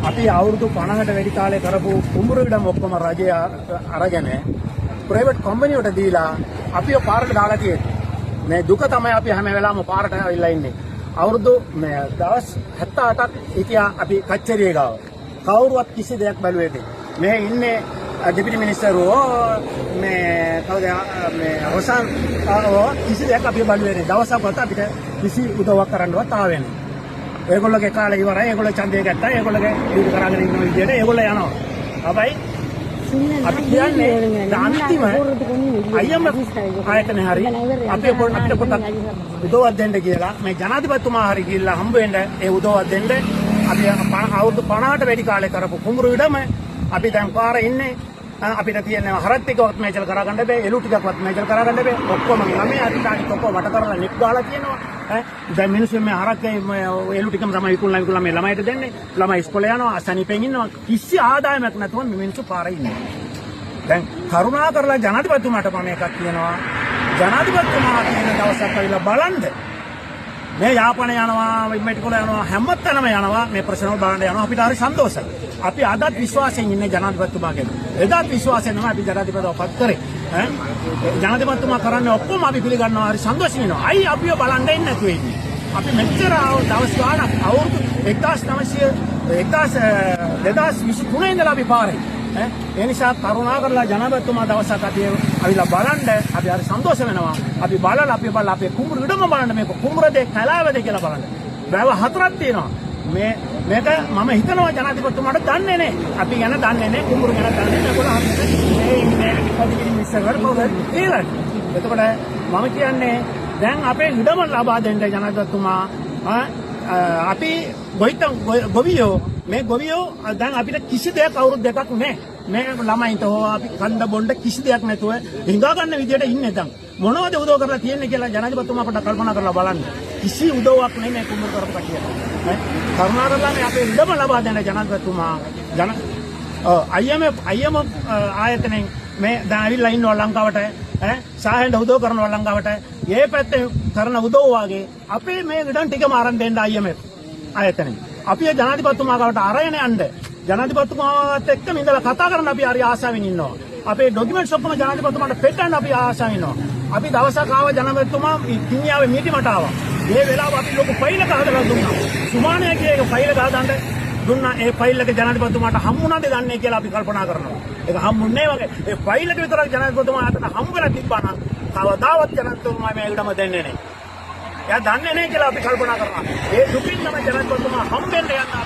අපි අවුරුදු 50කට වැඩි කාලේ කරපු කුඹුරු ඉඩම් ඔක්කොම රජය අරගෙන ප්‍රයිවට් කම්පැනි වලට දීලා අපිව පාරට දාලා තියෙන්නේ. මේ දුක තමයි අපි හැම වෙලාවෙම පාරට ඇවිල්ලා ඉන්නේ. අවුරුදු මේ දවස් 78ක් හිටියා අපි කච්චරිය ගාව. කවුරුවත් කිසි දෙයක් බැලුවේ නැහැ. මේ ඉන්නේ ඩෙපිටි මිනිස්ටරෝ මේ කවුද මේ රොෂාන් කිසි දෙයක් අපි බැලුවේ නැහැ. දවසක්වත් අපිට කිසි උදව්වක් කරන්නවත් ආවේ නැහැ. ඒගොල්ලෝගේ කාලේ ඉවරයි. ඒගොල්ලෝ ඡන්දය ගත්තා. ඒගොල්ලෝගේ දීර්ඝ කරගෙන ඉන්න විදියට ඒගොල්ලෝ යනවා. හැබැයි අපි කියන්නේ අන්තිම අයියම ආයතන හරි අපේ අපිට පොඩ්ඩක් උදව්වක් දෙන්න කියලා මේ ජනාධිපතිතුමා හරි ගිහිල්ලා හම්බ වෙන්න ඒ උදව්වක් දෙන්න අපි අවුරුදු 50ට වැඩි කාලේ කරපු කුඹුරු ඉඩම අපි දැන් පාරේ ඉන්නේ අපිට තියෙන හරත් ටිකවත් මේචල් කරගන්න බෑ එළු ටිකවත් මේචල් කරගන්න බෑ ඔක්කොම ළමයි අතිකාරි ඔක්කොම වට කරලා නෙක් ගාලා තියෙනවා දැන් මිනිස්සු මේ හරක්කේ එළු ටිකම තමයි විකුණලා මේ ළමයිට දෙන්නේ ළමයි ඉස්කෝලේ යනවා අසනීපෙන් ඉන්නවා කිසි ආදායමක් නැතුව මේ මිනිස්සු පාරේ ඉන්නේ දැන් කරුණා කරලා ජනාධිපතිතුමාට මම එකක් කියනවා ජනාධිපතිතුමා කියන දවසක් ඇවිල්ලා බලන්න මේ යාපනය යනවා මෙට්ටිකොල යනවා හැමතැනම යනවා මේ ප්‍රශ්න වල බලන්න යනවා අපිට හරි සන්තෝෂයි අපි අදත් විශ්වාසයෙන් ඉන්නේ ජනාධිපතිතුමා ගැන එදාත් විශ්වාසයෙන් තමයි අපි ජනාධිපතිව පත් කරේ ජනාධිපතිතුමා කරන්නේ ඔක්කොම අපි පිළිගන්නවා හරි සන්තෝෂයෙන් ඉන්නවා අයි අපිව බලන්න ඉන්නේ නැතුව ඉන්නේ අපි මෙච්චර දවස් ගානක් අවුරුදු 2023 ඉඳලා අපි පාරේ ඒ නිසා කරුණා කරලා ජනාධිපතිතුමා දවසක් අපි අවිලා බලන්න අපි හරි සන්තෝෂ වෙනවා අපි බලලා අපේ කුඹුරු ඉඩම බලන්න මේක කුඹුරද කලාවද කියලා බලන්න වැව හතරක් තියෙනවා මේක මම හිතනවා ජනාධිපතිතුමාට දන්නේ නැහැ අපි ගැන දන්නේ නැහැ කුඹුරු ගැන දන්නේ නැහැ ඒගොල්ලෝ මේ පොඩි මිනිස්සුන්ට කොහෙද කියලා එතකොට මම කියන්නේ දැන් අපේ ඉඩම ලබා දෙන්න ජනාධිපතිතුමා අපි ගොවියෝ මේ ගොවියෝ දැන් අපිට කිසි දෙයක් අවුරුදු දෙකක් නැහැ මේ ළමයින්ට හෝ අපි කන්න බොන්න කිසි දෙයක් නැතුව හිඟා ගන්න විදියට ඉන්නේ දැන් මොනවද උදව් කරලා තියෙන්නේ කියලා ජනාධිපතිතුමා අපට කල්පනා කරලා බලන්න කිසි උදව්වක් නැහැ මේ කුඹුරු කරපු කටියට කරුණාකරලා මේ අපේ ඉඩම ලබා දෙන ජනාධිපතිතුමා IMF ආයතනයෙන් මේ දැන් ඇවිල්ලා ඉන්නවා ලංකාවට සාහෙන්ට උදව් කරනවා ලංකාවට මේ පැත්තේ කරන උදව් වාගේ අපේ මේ ඉඩම් ටිකම අරන් දෙන්න IMF ආයතනයෙන් අපි ජනාධිපතිතුමා ගාවට අරගෙන යන්න ජනාධිපතිතුමාත් එක්කම ඉඳලා කතා කරන්න අපි හරි ආසාවෙන් ඉන්නවා අපේ ඩොකියුමන්ට්ස් ඔක්කොම ජනාධිපතිතුමාට පෙන්නන්න අපි ආසාවෙන් ඉන්නවා අපි දවසක් ආව ජනාධිපතිතුමා කිනියාවේ මීටිමට ආවා මේ වෙලාව අපි ලොකු ෆයිල් එකක් හදලා දුන්නා සුමානය කියන ෆයිල් එක හදන්න දුන්නා ඒ ෆයිල් එක ජනාධිපතිතුමාට හම්බුණාද දන්නේ කියලා අපි කල්පනා කරනවා ඒක හම්බුන්නේ වගේ ඒ ෆයිල් එක විතරක් ජනාධිපතිතුමා අතට හම්බුලා තිබ්බා නම් කවදාවත් ජනාධිපතිතුමා මේ ඉඩම දෙන්නේ නැහැ එයා දන්නේ නැහැ කියලා අපි කල්පනා කරනවා ඒ දුකින් තමයි ජනාධිපතිතුමා හම්බෙන්න යනවා